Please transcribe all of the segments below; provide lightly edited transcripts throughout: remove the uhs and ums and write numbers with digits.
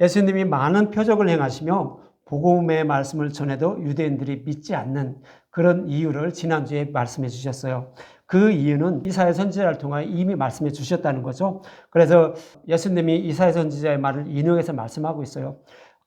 예수님이 많은 표적을 행하시며 복음의 말씀을 전해도 유대인들이 믿지 않는 그런 이유를 지난주에 말씀해 주셨어요. 그 이유는 이사야 선지자를 통하여 이미 말씀해 주셨다는 거죠. 그래서 예수님이 이사야 선지자의 말을 인용해서 말씀하고 있어요.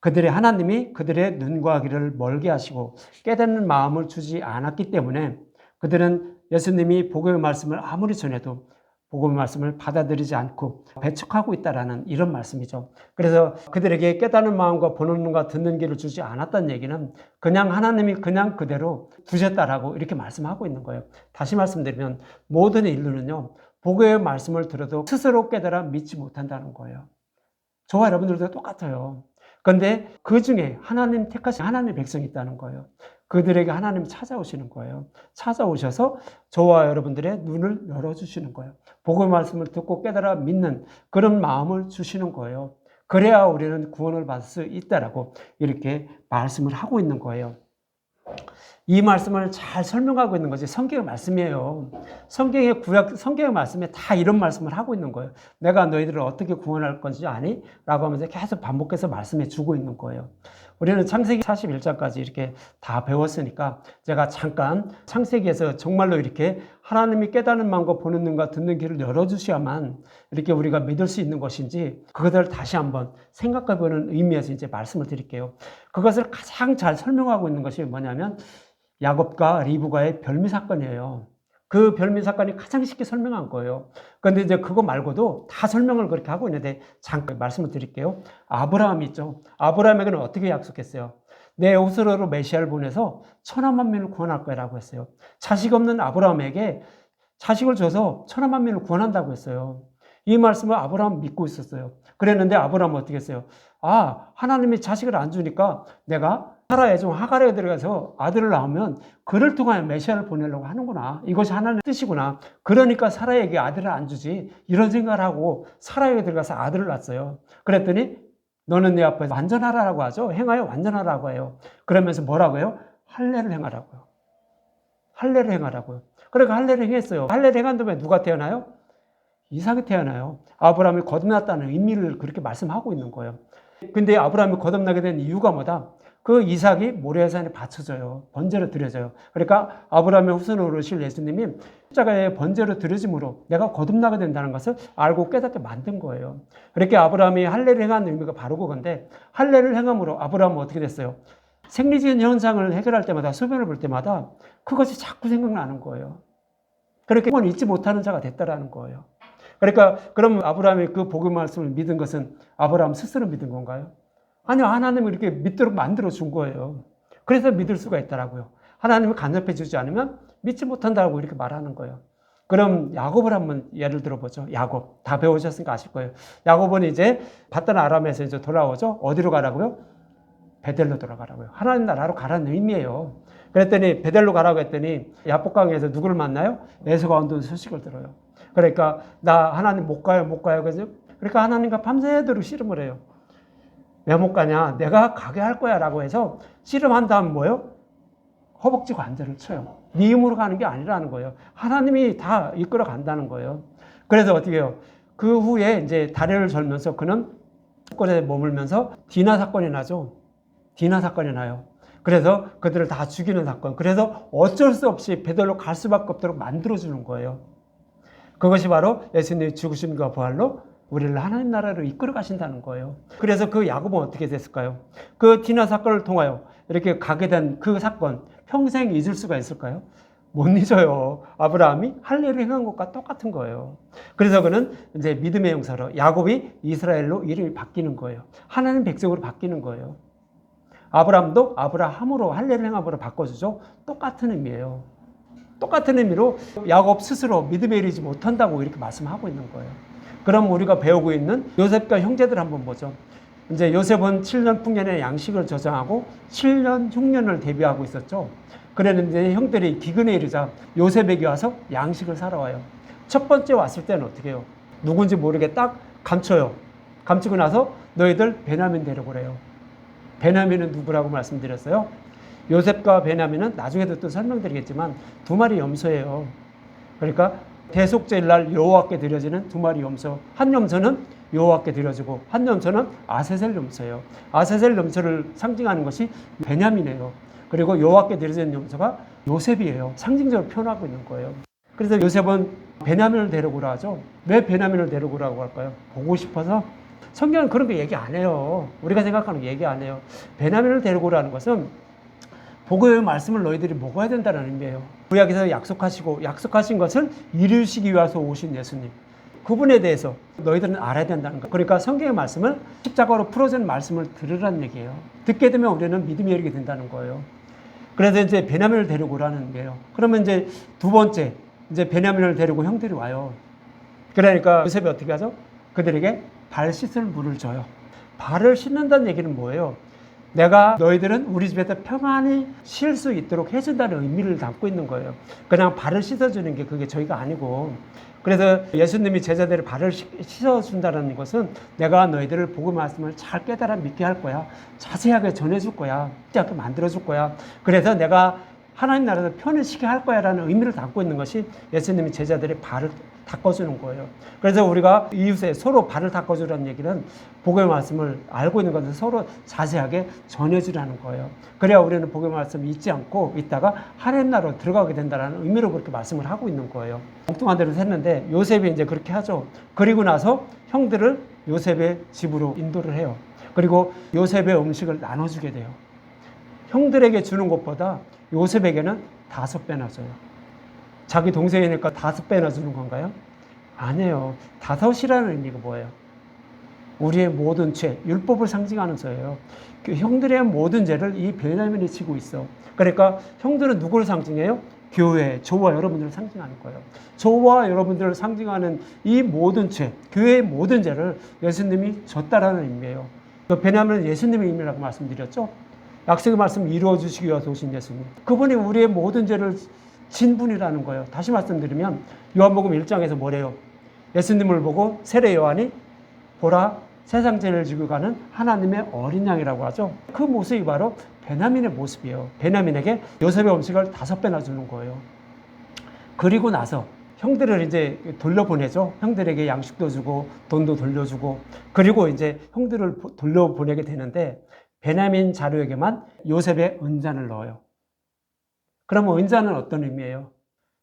하나님이 그들의 눈과 귀를 멀게 하시고 깨닫는 마음을 주지 않았기 때문에 그들은 예수님이 복음의 말씀을 아무리 전해도 복음의 말씀을 받아들이지 않고 배척하고 있다라는 이런 말씀이죠. 그래서 그들에게 깨닫는 마음과 보는 눈과 듣는 귀를 주지 않았다는 얘기는 그냥 하나님이 그냥 그대로 두셨다라고 이렇게 말씀하고 있는 거예요. 다시 말씀드리면 모든 인류는요, 복음의 말씀을 들어도 스스로 깨달아 믿지 못한다는 거예요. 저와 여러분들도 똑같아요. 그런데 그 중에 하나님 택하신 하나님의 백성이 있다는 거예요. 그들에게 하나님이 찾아오시는 거예요. 찾아오셔서 저와 여러분들의 눈을 열어주시는 거예요. 복음의 말씀을 듣고 깨달아 믿는 그런 마음을 주시는 거예요. 그래야 우리는 구원을 받을 수 있다라고 이렇게 말씀을 하고 있는 거예요. 이 말씀을 잘 설명하고 있는 것이 성경의 말씀이에요. 성경의 말씀에 다 이런 말씀을 하고 있는 거예요. 내가 너희들을 어떻게 구원할 건지 아니? 라고 하면서 계속 반복해서 말씀해 주고 있는 거예요. 우리는 창세기 41장까지 이렇게 다 배웠으니까 제가 잠깐 창세기에서 정말로 이렇게 하나님이 깨닫는 마음과 보는 눈과 듣는 귀를 열어주셔야만 이렇게 우리가 믿을 수 있는 것인지 그것을 다시 한번 생각해보는 의미에서 이제 말씀을 드릴게요. 그것을 가장 잘 설명하고 있는 것이 뭐냐면 야곱과 리브가의 별미 사건이에요. 그 별미 사건이 가장 쉽게 설명한 거예요. 그런데 이제 그거 말고도 다 설명을 그렇게 하고 있는데 잠깐 말씀을 드릴게요. 아브라함 있죠. 아브라함에게는 어떻게 약속했어요? 내 옷으로 메시아를 보내서 천하 만민을 구원할 거라고 했어요. 자식 없는 아브라함에게 자식을 줘서 천하 만민을 구원한다고 했어요. 이 말씀을 아브라함 믿고 있었어요. 그랬는데 아브라함은 어떻게 했어요? 하나님이 자식을 안 주니까 내가 사라의 종 하갈에 들어가서 아들을 낳으면 그를 통하여 메시아를 보내려고 하는구나. 이것이 하나님의 뜻이구나. 그러니까 사라에게 아들을 안 주지. 이런 생각을 하고 사라에게 들어가서 아들을 낳았어요. 그랬더니 너는 내 앞에서 완전하라고 하죠. 행하여 완전하라고 해요. 그러면서 뭐라고 해요? 할례를 행하라고요. 할례를 행하라고요. 그러니까 할례를 행했어요. 할례를 행한 다음에 누가 태어나요? 이삭이 태어나요. 아브라함이 거듭났다는 의미를 그렇게 말씀하고 있는 거예요. 근데 아브라함이 거듭나게 된 이유가 뭐다? 그 이삭이 모리아산에 바쳐져요. 번제로 드려져요. 그러니까 아브라함의 후손으로 오실 예수님이 십자가에 번제로 드려짐으로 내가 거듭나게 된다는 것을 알고 깨닫게 만든 거예요. 그렇게 아브라함이 할례를 행한 의미가 바로 그건데 할례를 행함으로 아브라함은 어떻게 됐어요? 생리적인 현상을 해결할 때마다 소변을 볼 때마다 그것이 자꾸 생각나는 거예요. 그렇게 영원히 잊지 못하는 자가 됐다라는 거예요. 그러니까 그럼 아브라함이 그 복음 말씀을 믿은 것은 아브라함 스스로 믿은 건가요? 아니요. 하나님이 이렇게 믿도록 만들어 준 거예요. 그래서 믿을 수가 있더라고요. 하나님이 간섭해 주지 않으면 믿지 못한다고 이렇게 말하는 거예요. 그럼 야곱을 한번 예를 들어보죠. 야곱. 다 배우셨으니까 아실 거예요. 야곱은 이제 받던 아람에서 이제 돌아오죠. 어디로 가라고요? 베델로 돌아가라고요. 하나님 나라로 가라는 의미예요. 그랬더니 베델로 가라고 했더니 야복강에서 누구를 만나요? 에서가 온다는 소식을 들어요. 그러니까 나 하나님 못 가요. 그러니까 하나님과 밤새도록 씨름을 해요. 왜 못 가냐? 내가 가게 할 거야 라고 해서 씨름한 다음 뭐요? 허벅지 관절을 쳐요. 네 힘으로 가는 게 아니라는 거예요. 하나님이 다 이끌어 간다는 거예요. 그래서 어떻게 해요? 그 후에 이제 다리를 절면서 그는 사건에 머물면서 디나 사건이 나죠. 디나 사건이 나요. 그래서 그들을 다 죽이는 사건. 그래서 어쩔 수 없이 베델로 갈 수밖에 없도록 만들어주는 거예요. 그것이 바로 예수님의 죽으심과 부활로 우리를 하나님 나라로 이끌어 가신다는 거예요. 그래서 그 야곱은 어떻게 됐을까요? 그 디나 사건을 통하여 이렇게 가게 된 그 사건 평생 잊을 수가 있을까요? 못 잊어요. 아브라함이 할례를 행한 것과 똑같은 거예요. 그래서 그는 이제 믿음의 용사로 야곱이 이스라엘로 이름이 바뀌는 거예요. 하나님 백성으로 바뀌는 거예요. 아브라함도 아브라함으로 할례를 행함으로 바꿔주죠. 똑같은 의미예요. 똑같은 의미로 야곱 스스로 믿음에 이르지 못한다고 이렇게 말씀하고 있는 거예요. 그럼 우리가 배우고 있는 요셉과 형제들 한번 보죠. 이제 요셉은 7년 풍년의 양식을 저장하고 7년 흉년을 대비하고 있었죠. 그랬는데 형들이 기근에 이르자 요셉에게 와서 양식을 사러 와요. 첫 번째 왔을 때는 어떻게 해요? 누군지 모르게 딱 감춰요. 감추고 나서 너희들 베냐민 데려오래요. 베냐민은 누구라고 말씀드렸어요? 요셉과 베냐민은 나중에도 또 설명드리겠지만 두 마리 염소예요. 그러니까 대속제일 날 여호와께 드려지는 두 마리 염소. 한 염소는 여호와께 드려지고 한 염소는 아세셀 염소예요. 아세셀 염소를 상징하는 것이 베냐민이에요. 그리고 여호와께 드려진 염소가 요셉이에요. 상징적으로 표현하고 있는 거예요. 그래서 요셉은 베냐민을 데려오라 하죠. 왜 베냐민을 데려오라고 할까요? 보고 싶어서? 성경은 그런 거 얘기 안 해요. 우리가 생각하는 거 얘기 안 해요. 베냐민을 데려오라는 것은 복음의 말씀을 너희들이 먹어야 된다는 의미예요. 구약에서 약속하신 것을 이루시기 위해서 오신 예수님. 그분에 대해서 너희들은 알아야 된다는 거. 그러니까 성경의 말씀을 십자가로 풀어진 말씀을 들으라는 얘기예요. 듣게 되면 우리는 믿음이 열리게 된다는 거예요. 그래서 이제 베냐민을 데리고 오라는 거예요. 그러면 이제 두 번째, 이제 베냐민을 데리고 형들이 와요. 그러니까 요셉이 어떻게 하죠? 그들에게 발 씻을 물을 줘요. 발을 씻는다는 얘기는 뭐예요? 내가 너희들은 우리 집에서 평안히 쉴 수 있도록 해준다는 의미를 담고 있는 거예요. 그냥 발을 씻어주는 게 그게 저희가 아니고. 그래서 예수님이 제자들의 발을 씻어준다는 것은 내가 너희들을 복음 말씀을 잘 깨달아 믿게 할 거야. 자세하게 전해줄 거야. 잊지 않게 만들어줄 거야. 그래서 내가 하나님 나라에서 편을시게 할 거야 라는 의미를 담고 있는 것이 예수님이 제자들의 발을 닦아주는 거예요. 그래서 우리가 이웃에 서로 발을 닦아주라는 얘기는 복음의 말씀을 알고 있는 것을 서로 자세하게 전해주라는 거예요. 그래야 우리는 복음의 말씀을 잊지 않고 있다가 하나님 나라로 들어가게 된다는 의미로 그렇게 말씀을 하고 있는 거예요. 엉뚱한 대로 했는데 요셉이 이제 그렇게 하죠. 그리고 나서 형들을 요셉의 집으로 인도를 해요. 그리고 요셉의 음식을 나눠주게 돼요. 형들에게 주는 것보다 요셉에게는 5배나 줘요. 자기 동생이니까 5배나 주는 건가요? 아니에요. 5이라는 의미가 뭐예요? 우리의 모든 죄, 율법을 상징하는 죄예요. 그 형들의 모든 죄를 이 베냐민이 지고 있어. 그러니까 형들은 누구를 상징해요? 교회, 저와 여러분들을 상징하는 거예요. 저와 여러분들을 상징하는 이 모든 죄, 교회의 모든 죄를 예수님이 졌다라는 의미예요. 베냐민은 예수님의 의미라고 말씀드렸죠? 약속의 말씀 이루어 주시기 위해서 오신 예수님. 그분이 우리의 모든 죄를 진 분이라는 거예요. 다시 말씀드리면 요한복음 1장에서 뭐래요? 예수님을 보고 세례 요한이 보라 세상 죄를 지고 가는 하나님의 어린 양이라고 하죠. 그 모습이 바로 베냐민의 모습이에요. 베냐민에게 요셉의 음식을 5배나 주는 거예요. 그리고 나서 형들을 이제 돌려보내죠. 형들에게 양식도 주고 돈도 돌려주고 그리고 이제 형들을 돌려보내게 되는데 베냐민 자루에게만 요셉의 은잔을 넣어요. 그러면 은잔은 어떤 의미예요?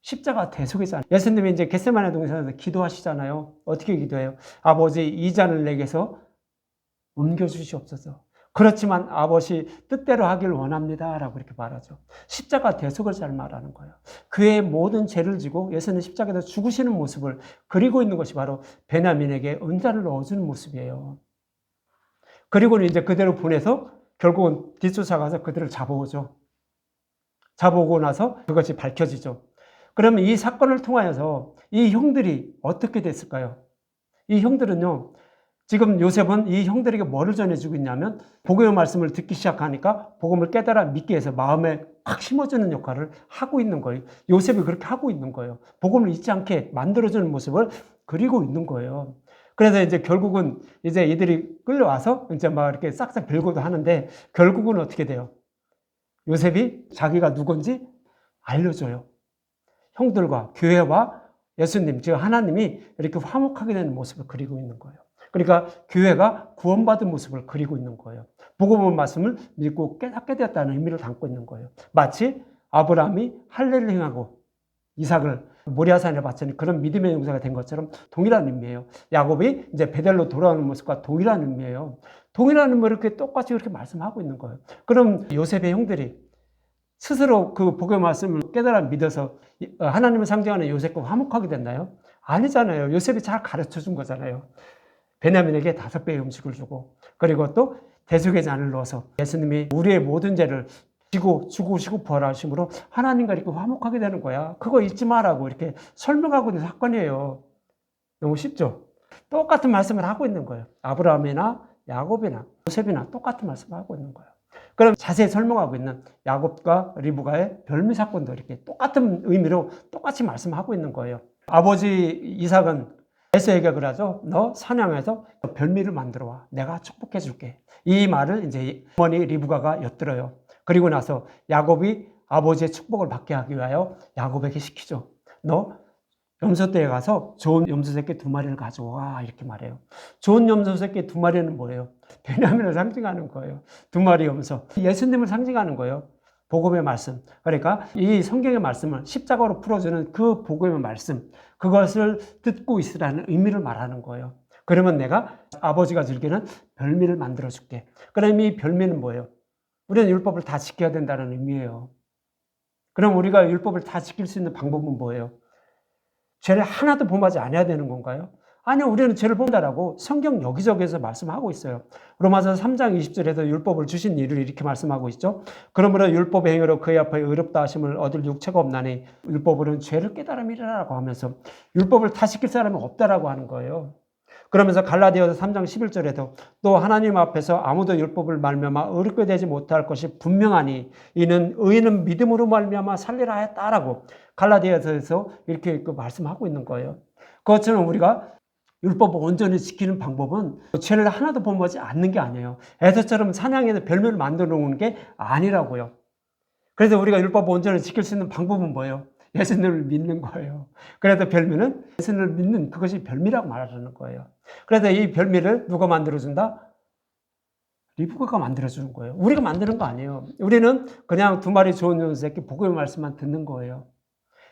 십자가 대속이잖아요. 예수님이 이제 겟세마네 동산에서 기도하시잖아요. 어떻게 기도해요? 아버지 이 잔을 내게서 옮겨주시옵소서. 그렇지만 아버지 뜻대로 하길 원합니다. 라고 이렇게 말하죠. 십자가 대속을 잘 말하는 거예요. 그의 모든 죄를 지고 예수는 십자가에서 죽으시는 모습을 그리고 있는 것이 바로 베냐민에게 은잔을 넣어주는 모습이에요. 그리고는 이제 그대로 보내서 결국은 뒤쫓아가서 그들을 잡아오죠. 잡아오고 나서 그것이 밝혀지죠. 그러면 이 사건을 통하여서 이 형들이 어떻게 됐을까요? 이 형들은요, 지금 요셉은 이 형들에게 뭐를 전해주고 있냐면 복음의 말씀을 듣기 시작하니까 복음을 깨달아 믿게 해서 마음에 확 심어주는 역할을 하고 있는 거예요. 요셉이 그렇게 하고 있는 거예요. 복음을 잊지 않게 만들어주는 모습을 그리고 있는 거예요. 그래서 이제 결국은 이제 이들이 끌려와서 이제 막 이렇게 싹싹 빌고도 하는데 결국은 어떻게 돼요? 요셉이 자기가 누군지 알려줘요. 형들과 교회와 예수님, 즉 하나님이 이렇게 화목하게 되는 모습을 그리고 있는 거예요. 그러니까 교회가 구원받은 모습을 그리고 있는 거예요. 복음의 말씀을 믿고 깨닫게 되었다는 의미를 담고 있는 거예요. 마치 아브라함이 할례를 행하고 이삭을 모리아산에 바치는 그런 믿음의 용사가 된 것처럼 동일한 의미예요. 야곱이 이제 베델로 돌아오는 모습과 동일한 의미예요. 동일한 의미를 이렇게 똑같이 그렇게 말씀하고 있는 거예요. 그럼 요셉의 형들이 스스로 그 복음의 말씀을 깨달아 믿어서 하나님을 상징하는 요셉과 화목하게 됐나요? 아니잖아요. 요셉이 잘 가르쳐 준 거잖아요. 베냐민에게 5배의 음식을 주고 그리고 또 대속의 잔을 넣어서 예수님이 우리의 모든 죄를 지고 죽으시고 부활하심으로 하나님과 이렇게 화목하게 되는 거야. 그거 잊지 마라고 이렇게 설명하고 있는 사건이에요. 너무 쉽죠? 똑같은 말씀을 하고 있는 거예요. 아브라함이나 야곱이나 요셉이나 똑같은 말씀을 하고 있는 거예요. 그럼 자세히 설명하고 있는 야곱과 리브가의 별미 사건도 이렇게 똑같은 의미로 똑같이 말씀하고 있는 거예요. 아버지 이삭은 에서에게 그러죠. 너 사냥해서 별미를 만들어 와. 내가 축복해 줄게. 이 말을 이제 어머니 리브가가 엿들어요. 그리고 나서 야곱이 아버지의 축복을 받게 하기 위하여 야곱에게 시키죠. 너 염소떼에 가서 좋은 염소 새끼 2마리를 가져와 이렇게 말해요. 좋은 염소 새끼 2마리는 뭐예요? 베냐민을 상징하는 거예요. 2마리 염소. 예수님을 상징하는 거예요. 복음의 말씀. 그러니까 이 성경의 말씀을 십자가로 풀어주는 그 복음의 말씀, 그것을 듣고 있으라는 의미를 말하는 거예요. 그러면 내가 아버지가 즐기는 별미를 만들어줄게. 그럼 이 별미는 뭐예요? 우리는 율법을 다 지켜야 된다는 의미예요. 그럼 우리가 율법을 다 지킬 수 있는 방법은 뭐예요? 죄를 하나도 범하지 않아야 되는 건가요? 아니요, 우리는 죄를 범한다라고 성경 여기저기에서 말씀하고 있어요. 로마서 3장 20절에서 율법을 주신 이유를 이렇게 말씀하고 있죠. 그러므로 율법의 행위로 그의 앞에 의롭다 하심을 얻을 육체가 없나니 율법으로는 죄를 깨달음이라고 하면서 율법을 다 지킬 사람이 없다라고 하는 거예요. 그러면서 갈라디아서 3장 11절에도 또 하나님 앞에서 아무도 율법을 말미암아 의롭게 되지 못할 것이 분명하니 이는 의인은 믿음으로 말미암아 살리라 했다라고 갈라디아서에서 이렇게 말씀하고 있는 거예요. 그것처럼 우리가 율법을 온전히 지키는 방법은 죄를 하나도 범하지 않는 게 아니에요. 에서처럼 사냥에서 별미를 만들어 놓은 게 아니라고요. 그래서 우리가 율법을 온전히 지킬 수 있는 방법은 뭐예요? 예수님을 믿는 거예요. 그래서 별미는 예수님을 믿는 그것이 별미라고 말하는 거예요. 그래서 이 별미를 누가 만들어준다? 리브가가 만들어주는 거예요. 우리가 만드는 거 아니에요. 우리는 그냥 2마리 좋은 염소 새끼 복음의 말씀만 듣는 거예요.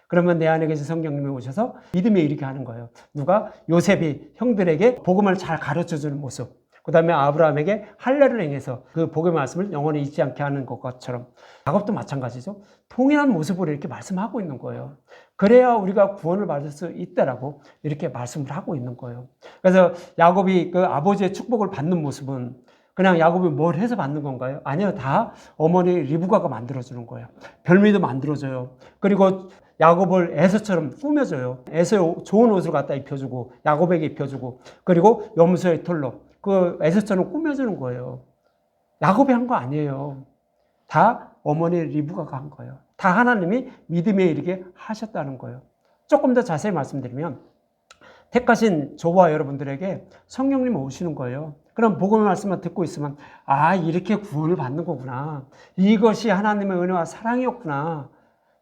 그러면 내 안에 계신 성령님이 오셔서 믿음에 이르게 하는 거예요. 누가? 요셉이 형들에게 복음을 잘 가르쳐주는 모습. 그 다음에 아브라함에게 할례를 행해서 그 복음의 말씀을 영원히 잊지 않게 하는 것처럼 야곱도 마찬가지죠. 통일한 모습으로 이렇게 말씀하고 있는 거예요. 그래야 우리가 구원을 받을 수 있다라고 이렇게 말씀을 하고 있는 거예요. 그래서 야곱이 그 아버지의 축복을 받는 모습은 그냥 야곱이 뭘 해서 받는 건가요? 아니요. 다 어머니 리브가가 만들어주는 거예요. 별미도 만들어줘요. 그리고 야곱을 에서처럼 꾸며줘요. 에서의 좋은 옷을 갖다 입혀주고 야곱에게 입혀주고 그리고 염소의 털로 그 에서처럼 꾸며주는 거예요. 야곱이 한 거 아니에요. 다 어머니 리브가가 한 거예요. 다 하나님이 믿음에 이르게 하셨다는 거예요. 조금 더 자세히 말씀드리면 택하신 저와 여러분들에게 성령님이 오시는 거예요. 그럼 복음의 말씀만 듣고 있으면 아, 이렇게 구원을 받는 거구나. 이것이 하나님의 은혜와 사랑이었구나.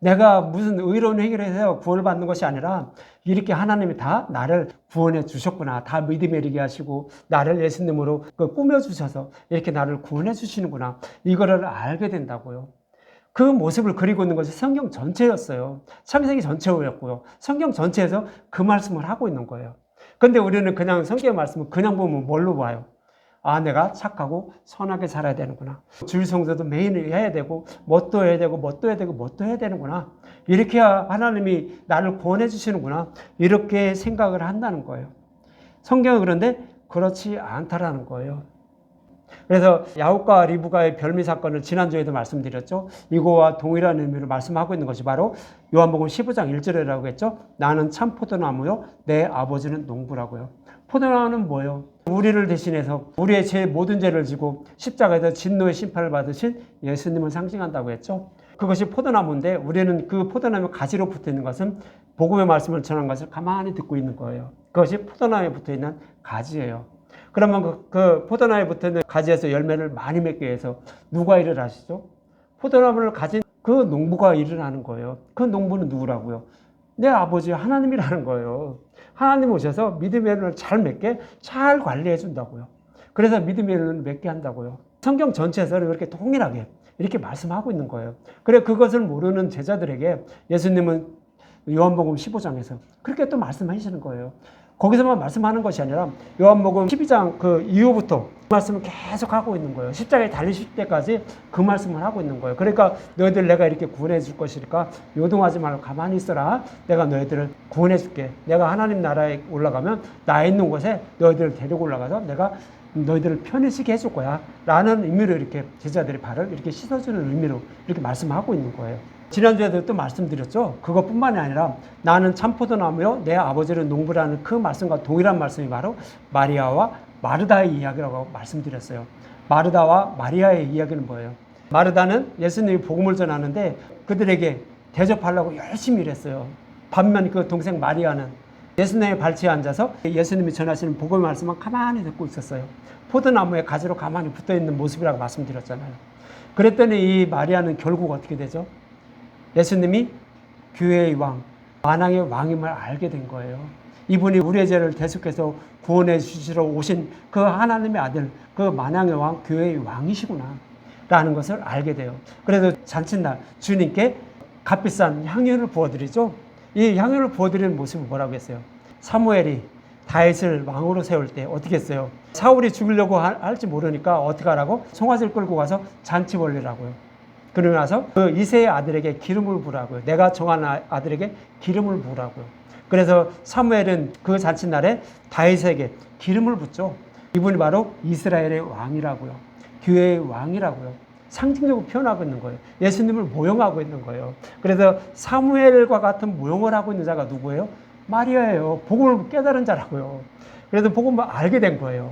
내가 무슨 의로운 행위를 해서 구원을 받는 것이 아니라 이렇게 하나님이 다 나를 구원해 주셨구나. 다 믿음에 이르게 하시고 나를 예수님으로 꾸며주셔서 이렇게 나를 구원해 주시는구나. 이거를 알게 된다고요. 그 모습을 그리고 있는 것이 성경 전체였어요. 창세기 전체였고요. 성경 전체에서 그 말씀을 하고 있는 거예요. 근데 우리는 그냥 성경의 말씀을 그냥 보면 뭘로 봐요? 아, 내가 착하고 선하게 살아야 되는구나. 주일 성서도 매일 해야 되고, 뭣도 해야 되고, 뭣도 해야 되고, 뭣도 해야 되는구나. 이렇게 해야 하나님이 나를 구원해 주시는구나. 이렇게 생각을 한다는 거예요. 성경은 그런데 그렇지 않다라는 거예요. 그래서 야곱과 리브가의 별미 사건을 지난주에도 말씀드렸죠. 이거와 동일한 의미로 말씀하고 있는 것이 바로 요한복음 15장 1절이라고 했죠. 나는 참 포도나무요, 내 아버지는 농부라고요. 포도나무는 뭐예요? 우리를 대신해서 우리의 제 모든 죄를 지고 십자가에서 진노의 심판을 받으신 예수님을 상징한다고 했죠. 그것이 포도나무인데 우리는 그 포도나무 가지로 붙어 있는 것은 복음의 말씀을 전한 것을 가만히 듣고 있는 거예요. 그것이 포도나무에 붙어 있는 가지예요. 그러면 그 포도나무에 붙어 있는 가지에서 열매를 많이 맺기 위해서 누가 일을 하시죠? 포도나무를 가진 그 농부가 일을 하는 거예요. 그 농부는 누구라고요? 내 아버지 하나님이라는 거예요. 하나님 오셔서 믿음의 열매를 잘 맺게 잘 관리해 준다고요. 그래서 믿음의 열매를 맺게 한다고요. 성경 전체에서 그렇게 동일하게 이렇게 말씀하고 있는 거예요. 그래 그것을 모르는 제자들에게 예수님은 요한복음 15장에서 그렇게 또 말씀하시는 거예요. 거기서만 말씀하는 것이 아니라 요한복음 12장 그 이후부터 그 말씀을 계속 하고 있는 거예요. 십자가에 달리실 때까지 그 말씀을 하고 있는 거예요. 그러니까 너희들 내가 이렇게 구원해 줄 것이니까 요동하지 말고 가만히 있어라. 내가 너희들을 구원해 줄게. 내가 하나님 나라에 올라가면 나 있는 곳에 너희들을 데리고 올라가서 내가 너희들을 편히시게 해줄 거야. 라는 의미로 이렇게 제자들의 발을 이렇게 씻어주는 의미로 이렇게 말씀하고 있는 거예요. 지난주에도 또 말씀드렸죠. 그것뿐만이 아니라 나는 참포도나무요 내 아버지는 농부라는 그 말씀과 동일한 말씀이 바로 마리아와 마르다의 이야기라고 말씀드렸어요. 마르다와 마리아의 이야기는 뭐예요? 마르다는 예수님이 복음을 전하는데 그들에게 대접하려고 열심히 일했어요. 반면 그 동생 마리아는 예수님의 발치에 앉아서 예수님이 전하시는 복음의 말씀만 가만히 듣고 있었어요. 포도나무에 가지로 가만히 붙어있는 모습이라고 말씀드렸잖아요. 그랬더니 이 마리아는 결국 어떻게 되죠? 예수님이 교회의 왕, 만왕의 왕임을 알게 된 거예요. 이분이 우리의 죄를 대속해서 구원해 주시러 오신 그 하나님의 아들, 그 만왕의 왕, 교회의 왕이시구나 라는 것을 알게 돼요. 그래서 잔칫날 주님께 값비싼 향유를 부어드리죠. 이 향유를 부어드리는 모습은 뭐라고 했어요? 사무엘이 다윗을 왕으로 세울 때 어떻게 했어요? 사울이 죽이려고 할지 모르니까 어떻게 하라고? 송아지를 끌고 가서 잔치 벌리라고요. 그러고 나서 그 이새의 아들에게 기름을 부으라고요. 내가 정한 아들에게 기름을 부으라고요. 그래서 사무엘은 그 잔칫날에 다윗에게 기름을 붓죠. 이분이 바로 이스라엘의 왕이라고요. 교회의 왕이라고요. 상징적으로 표현하고 있는 거예요. 예수님을 모형하고 있는 거예요. 그래서 사무엘과 같은 모형을 하고 있는 자가 누구예요? 마리아예요. 복음을 깨달은 자라고요. 그래서 복음을 알게 된 거예요.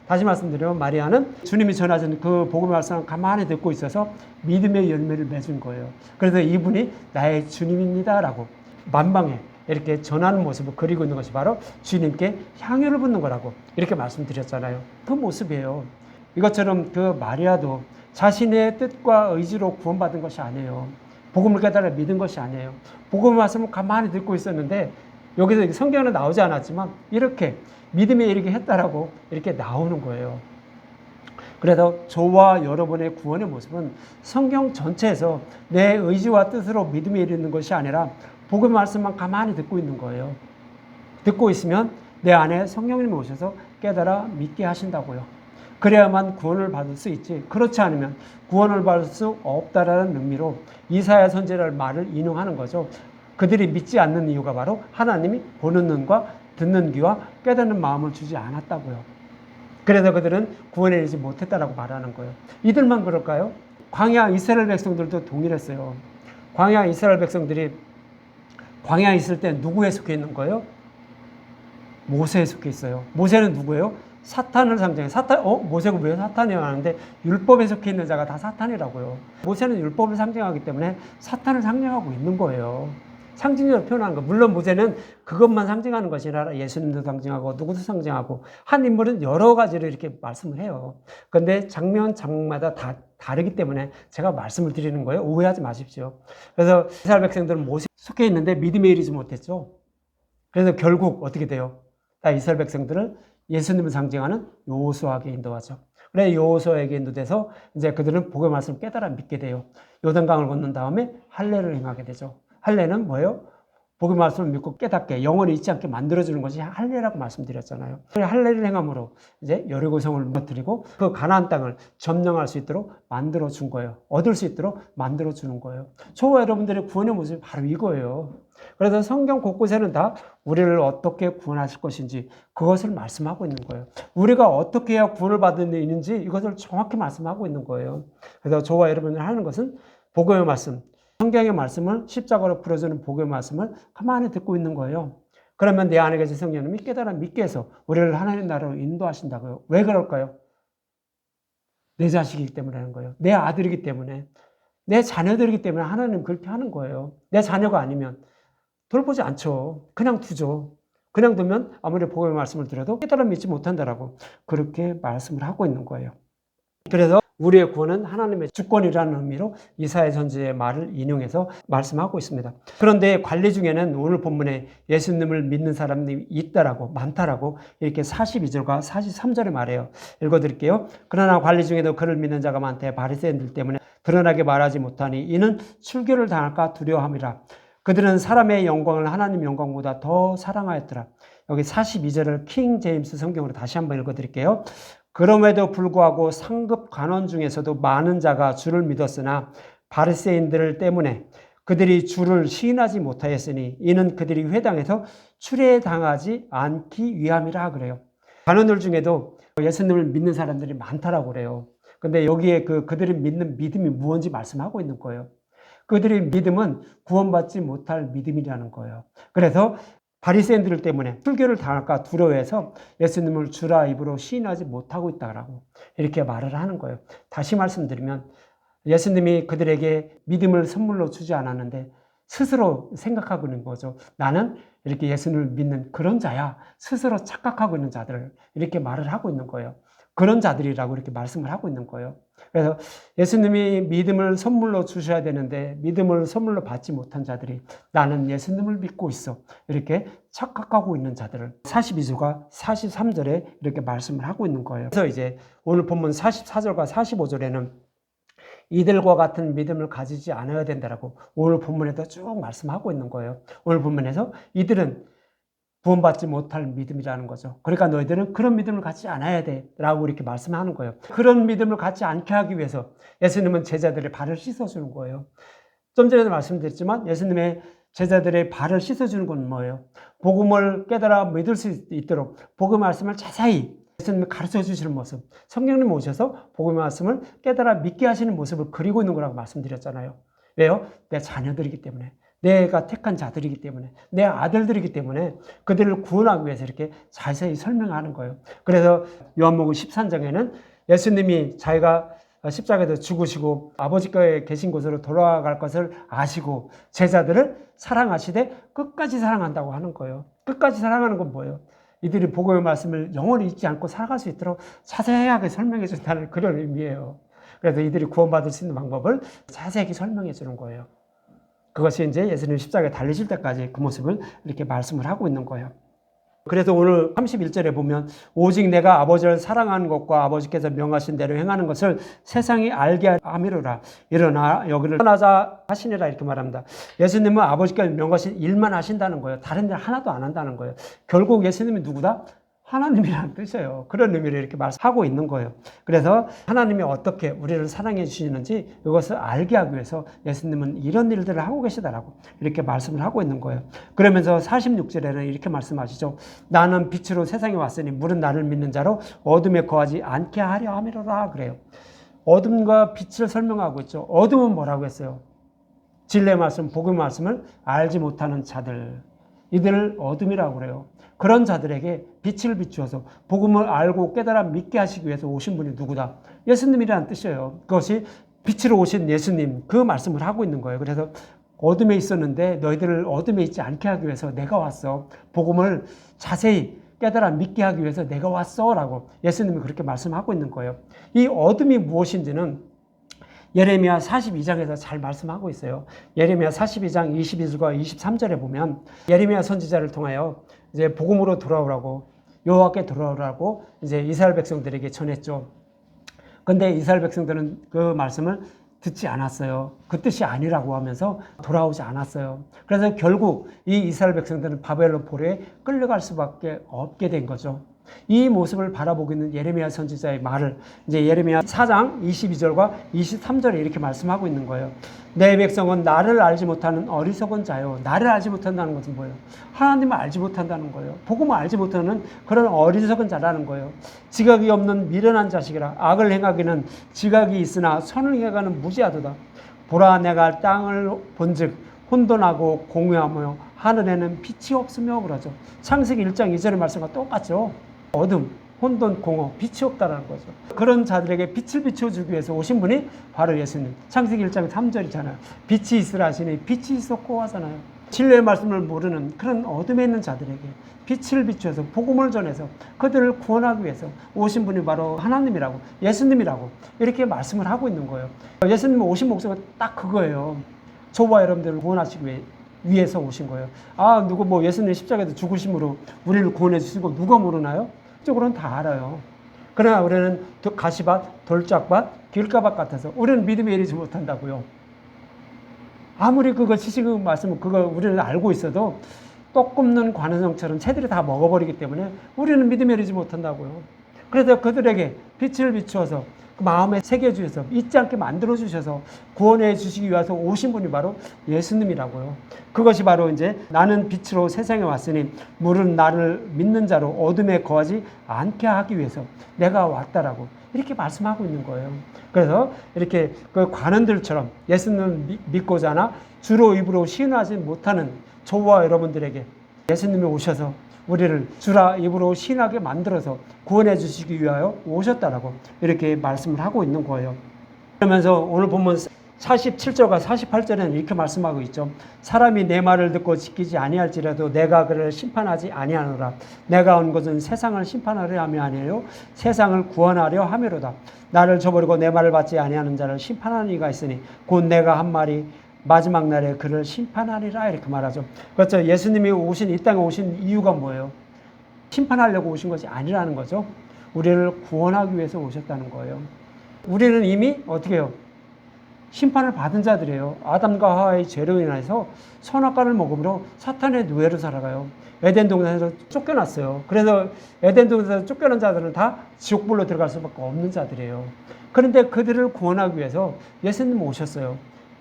다시 말씀드리면 마리아는 주님이 전하신 그 복음의 말씀을 가만히 듣고 있어서 믿음의 열매를 맺은 거예요. 그래서 이분이 나의 주님입니다 라고 만방에 이렇게 전하는 모습을 그리고 있는 것이 바로 주님께 향유를 붓는 거라고 이렇게 말씀드렸잖아요. 그 모습이에요. 이것처럼 그 마리아도 자신의 뜻과 의지로 구원받은 것이 아니에요. 복음을 깨달아 믿은 것이 아니에요. 복음의 말씀을 가만히 듣고 있었는데 여기서 성경은 나오지 않았지만 이렇게 믿음에 이르게 했다라고 이렇게 나오는 거예요. 그래서 저와 여러분의 구원의 모습은 성경 전체에서 내 의지와 뜻으로 믿음에 이르는 것이 아니라 복음의 말씀만 가만히 듣고 있는 거예요. 듣고 있으면 내 안에 성령님이 오셔서 깨달아 믿게 하신다고요. 그래야만 구원을 받을 수 있지. 그렇지 않으면 구원을 받을 수 없다라는 의미로 이사야 선지자의 말을 인용하는 거죠. 그들이 믿지 않는 이유가 바로 하나님이 보는 눈과 듣는 귀와 깨닫는 마음을 주지 않았다고요. 그래서 그들은 구원에 이르지 못했다라고 말하는 거예요. 이들만 그럴까요? 광야 이스라엘 백성들도 동일했어요. 광야 이스라엘 백성들이 광야에 있을 때 누구에 속해 있는 거예요? 모세에 속해 있어요. 모세는 누구예요? 사탄을 상징해요. 모세가 왜 사탄이라고 하는데 율법에 속해 있는 자가 다 사탄이라고요. 모세는 율법을 상징하기 때문에 사탄을 상징하고 있는 거예요. 상징적으로 표현하는 거. 물론 모세는 그것만 상징하는 것이 아니라 예수님도 상징하고 누구도 상징하고 한 인물은 여러 가지로 이렇게 말씀을 해요. 그런데 장면마다 다 다르기 때문에 제가 말씀을 드리는 거예요. 오해하지 마십시오. 그래서 이스라엘 백성들은 모세에 속해 있는데 믿음에 이르지 못했죠. 그래서 결국 어떻게 돼요? 이스라엘 백성들을 예수님을 상징하는 여호수아에게 인도하죠. 그래 여호수아에게 인도돼서 이제 그들은 복음의 말씀을 깨달아 믿게 돼요. 요단강을 건넌 다음에 할례를 행하게 되죠. 할례는 뭐예요? 복음의 말씀을 믿고 깨닫게 영원히 잊지 않게 만들어주는 것이 할례라고 말씀드렸잖아요. 할례를 행함으로 이제 여리고성을 무너뜨리고 그 가나안 땅을 점령할 수 있도록 만들어준 거예요. 얻을 수 있도록 만들어주는 거예요. 저와 여러분들의 구원의 모습이 바로 이거예요. 그래서 성경 곳곳에는 다 우리를 어떻게 구원하실 것인지 그것을 말씀하고 있는 거예요. 우리가 어떻게 해야 구원을 받는 데 있는지 이것을 정확히 말씀하고 있는 거예요. 그래서 저와 여러분이 하는 것은 복음의 말씀, 성경의 말씀을 십자가로 풀어주는 복음의 말씀을 가만히 듣고 있는 거예요. 그러면 내 안에 계신 성령님이 깨달아 믿게 해서 우리를 하나님 나라로 인도하신다고요. 왜 그럴까요? 내 자식이기 때문에 하는 거예요. 내 아들이기 때문에, 내 자녀들이기 때문에 하나님 그렇게 하는 거예요. 내 자녀가 아니면 돌보지 않죠. 그냥 두죠. 그냥 두면 아무리 복음의 말씀을 드려도 깨달아 믿지 못한다라고 그렇게 말씀을 하고 있는 거예요. 그래서 우리의 구원은 하나님의 주권이라는 의미로 이사야 선지자의 말을 인용해서 말씀하고 있습니다. 그런데 관리 중에는 오늘 본문에 예수님을 믿는 사람이 있다라고 많다라고 이렇게 42절과 43절에 말해요. 읽어드릴게요. 그러나 관리 중에도 그를 믿는 자가 많되 바리새인들 때문에 드러나게 말하지 못하니 이는 출교를 당할까 두려워함이라. 그들은 사람의 영광을 하나님 영광보다 더 사랑하였더라. 여기 42절을 킹 제임스 성경으로 다시 한번 읽어드릴게요. 그럼에도 불구하고 상급 관원 중에서도 많은 자가 주를 믿었으나 바리새인들 때문에 그들이 주를 시인하지 못하였으니 이는 그들이 회당에서 추례당하지 않기 위함이라 그래요. 관원들 중에도 예수님을 믿는 사람들이 많다라고 그래요. 근데 여기에 그들이 믿는 믿음이 무엇인지 말씀하고 있는 거예요. 그들의 믿음은 구원받지 못할 믿음이라는 거예요. 그래서 바리새인들 때문에 출교를 당할까 두려워해서 예수님을 주라 입으로 시인하지 못하고 있다라고 이렇게 말을 하는 거예요. 다시 말씀드리면 예수님이 그들에게 믿음을 선물로 주지 않았는데 스스로 생각하고 있는 거죠. 나는 이렇게 예수님을 믿는 그런 자야. 스스로 착각하고 있는 자들을 이렇게 말을 하고 있는 거예요. 그런 자들이라고 이렇게 말씀을 하고 있는 거예요. 그래서 예수님이 믿음을 선물로 주셔야 되는데 믿음을 선물로 받지 못한 자들이 나는 예수님을 믿고 있어 이렇게 착각하고 있는 자들을 42절과 43절에 이렇게 말씀을 하고 있는 거예요. 그래서 이제 오늘 본문 44절과 45절에는 이들과 같은 믿음을 가지지 않아야 된다라고 오늘 본문에도 쭉 말씀하고 있는 거예요. 오늘 본문에서 이들은 구원받지 못할 믿음이라는 거죠. 그러니까 너희들은 그런 믿음을 갖지 않아야 돼 라고 이렇게 말씀하는 거예요. 그런 믿음을 갖지 않게 하기 위해서 예수님은 제자들의 발을 씻어주는 거예요. 좀 전에도 말씀드렸지만 예수님의 제자들의 발을 씻어주는 건 뭐예요? 복음을 깨달아 믿을 수 있도록 복음의 말씀을 자세히 예수님이 가르쳐 주시는 모습, 성령님 오셔서 복음의 말씀을 깨달아 믿게 하시는 모습을 그리고 있는 거라고 말씀드렸잖아요. 왜요? 내 자녀들이기 때문에, 내가 택한 자들이기 때문에, 내 아들들이기 때문에 그들을 구원하기 위해서 이렇게 자세히 설명하는 거예요. 그래서 요한복음 13장에는 예수님이 자기가 십자가에서 죽으시고 아버지께 계신 곳으로 돌아갈 것을 아시고 제자들을 사랑하시되 끝까지 사랑한다고 하는 거예요. 끝까지 사랑하는 건 뭐예요? 이들이 복음의 말씀을 영원히 잊지 않고 살아갈 수 있도록 자세하게 설명해 준다는 그런 의미예요. 그래서 이들이 구원받을 수 있는 방법을 자세하게 설명해 주는 거예요. 그것이 이제 예수님 십자가에 달리실 때까지 그 모습을 이렇게 말씀을 하고 있는 거예요. 그래서 오늘 31절에 보면 오직 내가 아버지를 사랑하는 것과 아버지께서 명하신 대로 행하는 것을 세상이 알게 함이로라. 일어나 여기를 떠나자 하시니라 이렇게 말합니다. 예수님은 아버지께서 명하신 일만 하신다는 거예요. 다른 일 하나도 안 한다는 거예요. 결국 예수님이 누구다? 하나님이라는 뜻이에요. 그런 의미로 이렇게 말하고 있는 거예요. 그래서 하나님이 어떻게 우리를 사랑해 주시는지 이것을 알게 하기 위해서 예수님은 이런 일들을 하고 계시다라고 이렇게 말씀을 하고 있는 거예요. 그러면서 46절에는 이렇게 말씀하시죠. 나는 빛으로 세상에 왔으니 물은 나를 믿는 자로 어둠에 거하지 않게 하려 함이로라 그래요. 어둠과 빛을 설명하고 있죠. 어둠은 뭐라고 했어요? 진리의 말씀, 복음의 말씀을 알지 못하는 자들. 이들을 어둠이라고 그래요. 그런 자들에게 빛을 비추어서 복음을 알고 깨달아 믿게 하시기 위해서 오신 분이 누구다? 예수님이라는 뜻이에요. 그것이 빛으로 오신 예수님, 그 말씀을 하고 있는 거예요. 그래서 어둠에 있었는데 너희들을 어둠에 있지 않게 하기 위해서 내가 왔어. 복음을 자세히 깨달아 믿게 하기 위해서 내가 왔어 라고 예수님이 그렇게 말씀하고 있는 거예요. 이 어둠이 무엇인지는 예레미야 42장에서 잘 말씀하고 있어요. 예레미야 42장 22절과 23절에 보면 예레미야 선지자를 통하여 이제 복음으로 돌아오라고 여호와께 돌아오라고 이제 이스라엘 백성들에게 전했죠. 근데 이스라엘 백성들은 그 말씀을 듣지 않았어요. 그 뜻이 아니라고 하면서 돌아오지 않았어요. 그래서 결국 이 이스라엘 백성들은 바벨론 포로에 끌려갈 수밖에 없게 된 거죠. 이 모습을 바라보고 있는 예레미야 선지자의 말을 이제 예레미야 4장 22절과 23절에 이렇게 말씀하고 있는 거예요. 내 백성은 나를 알지 못하는 어리석은 자요. 나를 알지 못한다는 것은 뭐예요? 하나님을 알지 못한다는 거예요. 복음을 알지 못하는 그런 어리석은 자라는 거예요. 지각이 없는 미련한 자식이라. 악을 행하기는 지각이 있으나 선을 행하기는 무지하도다. 보라 내가 땅을 본즉 혼돈하고 공유하며 하늘에는 빛이 없으며 그러죠. 창세기 1장 2절의 말씀과 똑같죠. 어둠, 혼돈, 공허, 빛이 없다라는 거죠. 그런 자들에게 빛을 비춰주기 위해서 오신 분이 바로 예수님. 창세기 1장 3절이잖아요. 빛이 있으라 하시니 빛이 있었고 하잖아요. 진리의 말씀을 모르는 그런 어둠에 있는 자들에게 빛을 비춰서 복음을 전해서 그들을 구원하기 위해서 오신 분이 바로 하나님이라고, 예수님이라고 이렇게 말씀을 하고 있는 거예요. 예수님 오신 목적은 딱 그거예요. 저와 여러분들을 구원하시기 위해서 오신 거예요. 아, 누구 뭐 예수님 십자가에서 죽으심으로 우리를 구원해 주신 거 누가 모르나요? 쪽으로는 다 알아요. 그러나 우리는 가시밭, 돌짝밭, 길가밭 같아서 우리는 믿음에 이르지 못한다고요. 아무리 그거 지식의 말씀은 그거 우리는 알고 있어도 떡 굽는 관원성처럼 새들이 다 먹어버리기 때문에 우리는 믿음에 이르지 못한다고요. 그래서 그들에게 빛을 비추어서 그 마음에 새겨주셔서 잊지 않게 만들어주셔서 구원해 주시기 위해서 오신 분이 바로 예수님이라고요. 그것이 바로 이제 나는 빛으로 세상에 왔으니 물은 나를 믿는 자로 어둠에 거하지 않게 하기 위해서 내가 왔다라고 이렇게 말씀하고 있는 거예요. 그래서 이렇게 그 관원들처럼 예수님을 믿고자 하나 주로 입으로 시인하지 못하는 저와 여러분들에게 예수님이 오셔서 우리를 주라 입으로 신하게 만들어서 구원해 주시기 위하여 오셨다라고 이렇게 말씀을 하고 있는 거예요. 그러면서 오늘 보면 47절과 48절에는 이렇게 말씀하고 있죠. 사람이 내 말을 듣고 지키지 아니할지라도 내가 그를 심판하지 아니하노라. 내가 온 것은 세상을 심판하려 함이 아니에요 세상을 구원하려 함이로다. 나를 저버리고 내 말을 받지 아니하는 자를 심판하는 이가 있으니 곧 내가 한 말이 마지막 날에 그를 심판하리라 이렇게 말하죠. 그렇죠. 예수님이 이 땅에 오신 이유가 뭐예요? 심판하려고 오신 것이 아니라는 거죠. 우리를 구원하기 위해서 오셨다는 거예요. 우리는 이미 어떻게 해요? 심판을 받은 자들이에요. 아담과 하와의 죄로 인해서 선악과를 먹음으로 사탄의 노예로 살아가요. 에덴 동산에서 쫓겨났어요. 그래서 에덴 동산에서 쫓겨난 자들은 다 지옥불로 들어갈 수밖에 없는 자들이에요. 그런데 그들을 구원하기 위해서 예수님 오셨어요.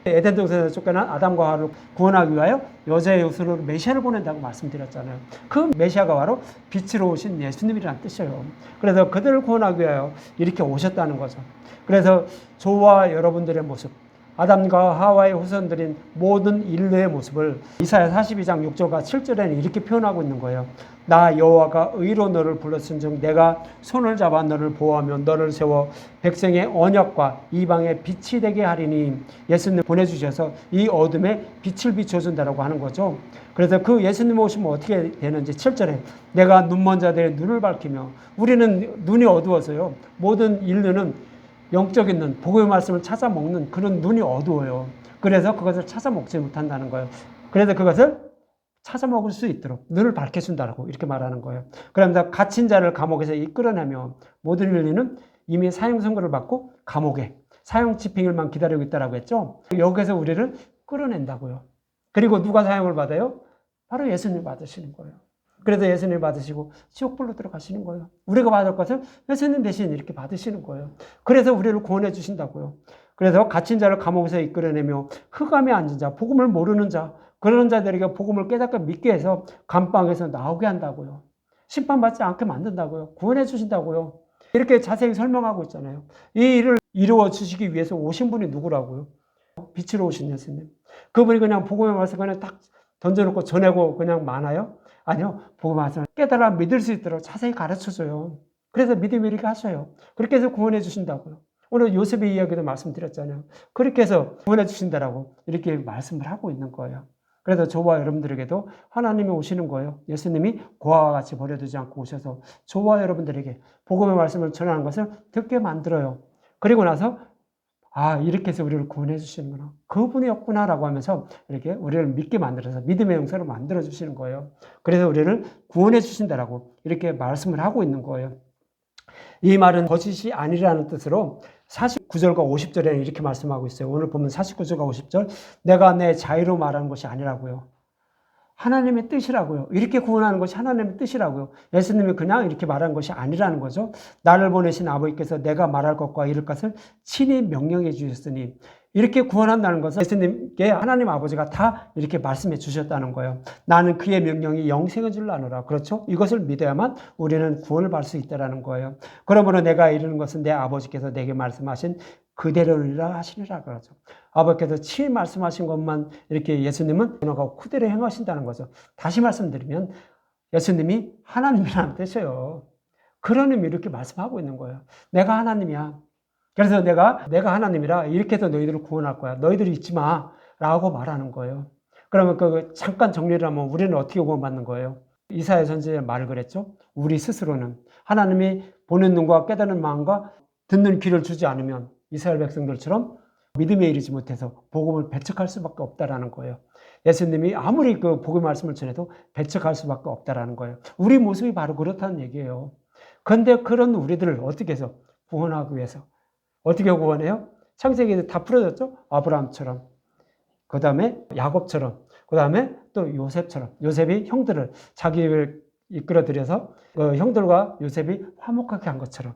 에덴 동산에서 쫓겨난 아담과 하와를 구원하기 위하여 여자의 후손으로 메시아를 보낸다고 말씀드렸잖아요. 그 메시아가 바로 빛으로 오신 예수님이라는 뜻이에요. 그래서 그들을 구원하기 위하여 이렇게 오셨다는 거죠. 그래서 저와 여러분들의 모습, 아담과 하와의 후손들인 모든 인류의 모습을 이사야 42장 6절과 7절에는 이렇게 표현하고 있는 거예요. 나 여호와가 의로 너를 불렀은즉 내가 손을 잡아 너를 보호하며 너를 세워 백성의 언약과 이방의 빛이 되게 하리니. 예수님 보내주셔서 이 어둠에 빛을 비춰준다라고 하는 거죠. 그래서 그 예수님 오시면 어떻게 되는지 7절에 내가 눈먼 자들의 눈을 밝히며, 우리는 눈이 어두워서요. 모든 인류는 영적인 눈, 복음의 말씀을 찾아 먹는 그런 눈이 어두워요. 그래서 그것을 찾아 먹지 못한다는 거예요. 그래서 그것을 찾아 먹을 수 있도록 눈을 밝혀준다고 이렇게 말하는 거예요. 그러면서 갇힌 자를 감옥에서 이끌어내며 모든 인류는 이미 사형 선고를 받고 감옥에 사형 집행일만 기다리고 있다라고 했죠. 여기서 우리를 끌어낸다고요. 그리고 누가 사형을 받아요? 바로 예수님 받으시는 거예요. 그래서 예수님 받으시고 지옥불로 들어가시는 거예요. 우리가 받을 것을 예수님 대신 이렇게 받으시는 거예요. 그래서 우리를 구원해 주신다고요. 그래서 갇힌 자를 감옥에서 이끌어내며 흑암에 앉은 자, 복음을 모르는 자, 그런 자들에게 복음을 깨닫고 믿게 해서 감방에서 나오게 한다고요. 심판받지 않게 만든다고요. 구원해 주신다고요. 이렇게 자세히 설명하고 있잖아요. 이 일을 이루어 주시기 위해서 오신 분이 누구라고요? 빛으로 오신 예수님. 그분이 그냥 복음의 말씀 그냥 딱 던져놓고 전하고 그냥 마나요? 아니요. 복음의 말씀을 깨달아 믿을 수 있도록 자세히 가르쳐줘요. 그래서 믿음을 이렇게 하셔요. 그렇게 해서 구원해 주신다고요. 오늘 요셉의 이야기도 말씀드렸잖아요. 그렇게 해서 구원해 주신다라고 이렇게 말씀을 하고 있는 거예요. 그래서 저와 여러분들에게도 하나님이 오시는 거예요. 예수님이 고아와 같이 버려두지 않고 오셔서 저와 여러분들에게 복음의 말씀을 전하는 것을 듣게 만들어요. 그리고 나서 이렇게 해서 우리를 구원해 주시는구나. 그분이었구나라고 하면서 이렇게 우리를 믿게 만들어서 믿음의 영성을 만들어 주시는 거예요. 그래서 우리를 구원해 주신다라고 이렇게 말씀을 하고 있는 거예요. 이 말은 거짓이 아니라는 뜻으로 49절과 50절에는 이렇게 말씀하고 있어요. 오늘 보면 49절과 50절, 내가 내 자유로 말하는 것이 아니라고요. 하나님의 뜻이라고요. 이렇게 구원하는 것이 하나님의 뜻이라고요. 예수님이 그냥 이렇게 말한 것이 아니라는 거죠. 나를 보내신 아버지께서 내가 말할 것과 이룰 것을 친히 명령해 주셨으니, 이렇게 구원한다는 것은 예수님께 하나님 아버지가 다 이렇게 말씀해 주셨다는 거예요. 나는 그의 명령이 영생인 줄 아노라. 그렇죠? 이것을 믿어야만 우리는 구원을 받을 수 있다는 거예요. 그러므로 내가 이르는 것은 내 아버지께서 내게 말씀하신 그대로리라 하시니라 그러죠. 아버지께서 친히 말씀하신 것만 이렇게 예수님은 그대로 행하신다는 거죠. 다시 말씀드리면 예수님이 하나님이라는 뜻이에요. 그런 의미 이렇게 말씀하고 있는 거예요. 내가 하나님이야. 그래서 내가 하나님이라 이렇게 해서 너희들을 구원할 거야. 너희들이 잊지 마. 라고 말하는 거예요. 그러면 잠깐 정리를 하면 우리는 어떻게 구원받는 거예요? 이사야 선지자의 말을 그랬죠. 우리 스스로는 하나님이 보는 눈과 깨닫는 마음과 듣는 귀를 주지 않으면 이스라엘 백성들처럼 믿음에 이르지 못해서 복음을 배척할 수밖에 없다라는 거예요. 예수님이 아무리 그 복음의 말씀을 전해도 배척할 수밖에 없다라는 거예요. 우리 모습이 바로 그렇다는 얘기예요. 그런데 그런 우리들을 어떻게 해서 구원하기 위해서 어떻게 구원해요? 창세기에 다 풀어졌죠? 아브라함처럼, 그 다음에 야곱처럼, 그 다음에 또 요셉처럼, 요셉이 형들을 자기를 이끌어들여서 형들과 요셉이 화목하게 한 것처럼,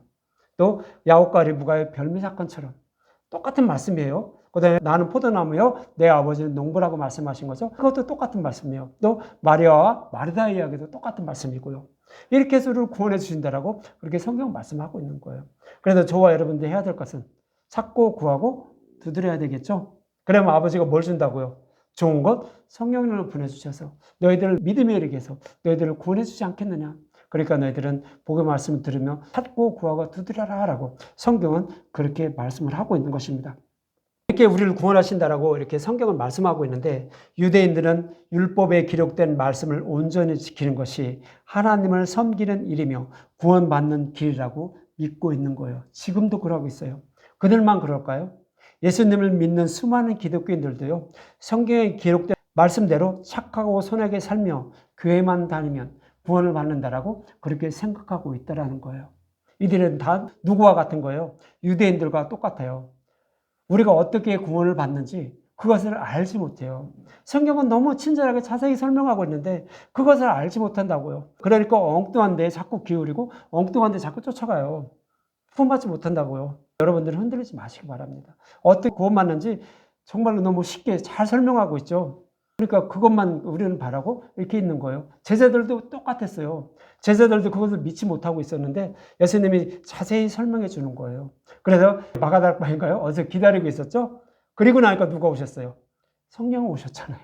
또 야곱과 리브가의 별미 사건처럼 똑같은 말씀이에요. 그 다음에 나는 포도나무요, 내 아버지는 농부라고 말씀하신 거죠. 그것도 똑같은 말씀이에요. 또 마리아와 마르다의 이야기도 똑같은 말씀이고요. 이렇게 해서 우리를 구원해 주신다라고 그렇게 성경 말씀하고 있는 거예요. 그래서 저와 여러분들이 해야 될 것은 찾고 구하고 두드려야 되겠죠. 그러면 아버지가 뭘 준다고요? 좋은 것, 성령님을 보내주셔서 너희들을 믿음에 이르게 해서 너희들을 구원해 주지 않겠느냐. 그러니까 너희들은 복음의 말씀을 들으며 찾고 구하고 두드려라 라고 성경은 그렇게 말씀을 하고 있는 것입니다. 이렇게 우리를 구원하신다라고 이렇게 성경은 말씀하고 있는데, 유대인들은 율법에 기록된 말씀을 온전히 지키는 것이 하나님을 섬기는 일이며 구원받는 길이라고 믿고 있는 거예요. 지금도 그러고 있어요. 그들만 그럴까요? 예수님을 믿는 수많은 기독교인들도요, 성경에 기록된 말씀대로 착하고 선하게 살며 교회만 다니면 구원을 받는다라고 그렇게 생각하고 있다라는 거예요. 이들은 다 누구와 같은 거예요? 유대인들과 똑같아요. 우리가 어떻게 구원을 받는지 그것을 알지 못해요. 성경은 너무 친절하게 자세히 설명하고 있는데 그것을 알지 못한다고요. 그러니까 엉뚱한 데 자꾸 기울이고 엉뚱한 데 자꾸 쫓아가요. 구원받지 못한다고요. 여러분들은 흔들리지 마시기 바랍니다. 어떻게 구원받는지 정말로 너무 쉽게 잘 설명하고 있죠. 그러니까 그것만 우리는 바라고 이렇게 있는 거예요. 제자들도 똑같았어요. 제자들도 그것을 믿지 못하고 있었는데 예수님이 자세히 설명해 주는 거예요. 그래서 마가다락방인가요? 어디서 기다리고 있었죠? 그리고 나니까 누가 오셨어요? 성령 오셨잖아요.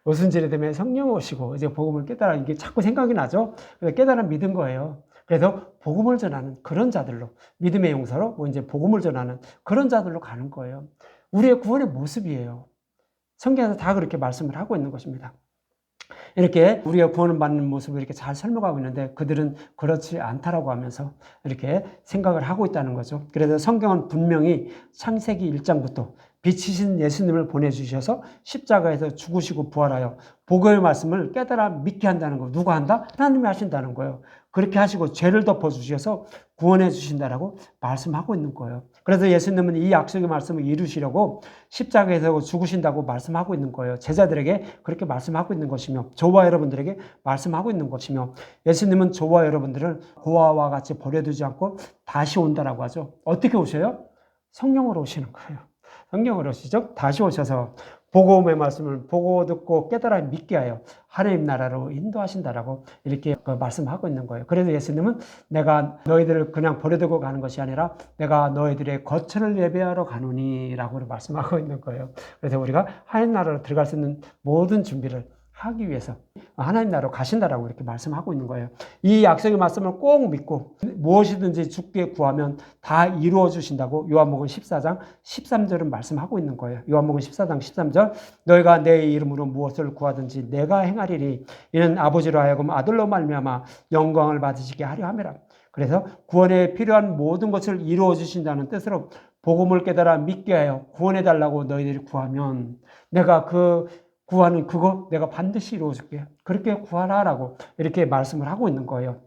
오순절이 되면 성령 오시고 이제 복음을 깨달아, 이게 자꾸 생각이 나죠? 그래서 깨달아 믿은 거예요. 그래서 복음을 전하는 그런 자들로, 믿음의 용사로 뭐 이제 복음을 전하는 그런 자들로 가는 거예요. 우리의 구원의 모습이에요. 성경에서 다 그렇게 말씀을 하고 있는 것입니다. 이렇게 우리가 구원을 받는 모습을 이렇게 잘 설명하고 있는데 그들은 그렇지 않다라고 하면서 이렇게 생각을 하고 있다는 거죠. 그래서 성경은 분명히 창세기 1장부터 빛이신 예수님을 보내주셔서 십자가에서 죽으시고 부활하여 복음의 말씀을 깨달아 믿게 한다는 거. 누가 한다? 하나님이 하신다는 거예요. 그렇게 하시고 죄를 덮어주셔서 구원해 주신다라고 말씀하고 있는 거예요. 그래서 예수님은 이 약속의 말씀을 이루시려고 십자가에서 죽으신다고 말씀하고 있는 거예요. 제자들에게 그렇게 말씀하고 있는 것이며 저와 여러분들에게 말씀하고 있는 것이며 예수님은 저와 여러분들을 고아와 같이 버려두지 않고 다시 온다라고 하죠. 어떻게 오셔요? 성령으로 오시는 거예요. 성령으로 오시죠. 다시 오셔서 복음의 말씀을 보고 듣고 깨달아 믿게 하여 하나님 나라로 인도하신다라고 이렇게 말씀하고 있는 거예요. 그래서 예수님은 내가 너희들을 그냥 버려두고 가는 것이 아니라 내가 너희들의 거처를 예배하러 가노니 라고 말씀하고 있는 거예요. 그래서 우리가 하나님 나라로 들어갈 수 있는 모든 준비를 하기 위해서 하나님 나라로 가신다라고 이렇게 말씀하고 있는 거예요. 이 약속의 말씀을 꼭 믿고 무엇이든지 주께 구하면 다 이루어 주신다고 요한복음 14장 13절은 말씀하고 있는 거예요. 요한복음 14장 13절 너희가 내 이름으로 무엇을 구하든지 내가 행하리니 이는 아버지로 하여금 아들로 말미암아 영광을 받으시게 하려 함이라. 그래서 구원에 필요한 모든 것을 이루어 주신다는 뜻으로 복음을 깨달아 믿게 하여 구원해 달라고 너희들이 구하면 내가 그 구하는 그거 내가 반드시 이루어줄게. 그렇게 구하라라고 이렇게 말씀을 하고 있는 거예요.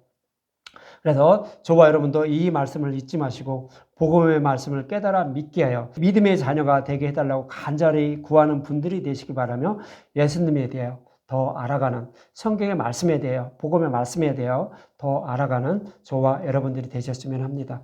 그래서 저와 여러분도 이 말씀을 잊지 마시고 복음의 말씀을 깨달아 믿게 하여 믿음의 자녀가 되게 해달라고 간절히 구하는 분들이 되시기 바라며 예수님에 대하여 더 알아가는 성경의 말씀에 대하여 복음의 말씀에 대하여 더 알아가는 저와 여러분들이 되셨으면 합니다.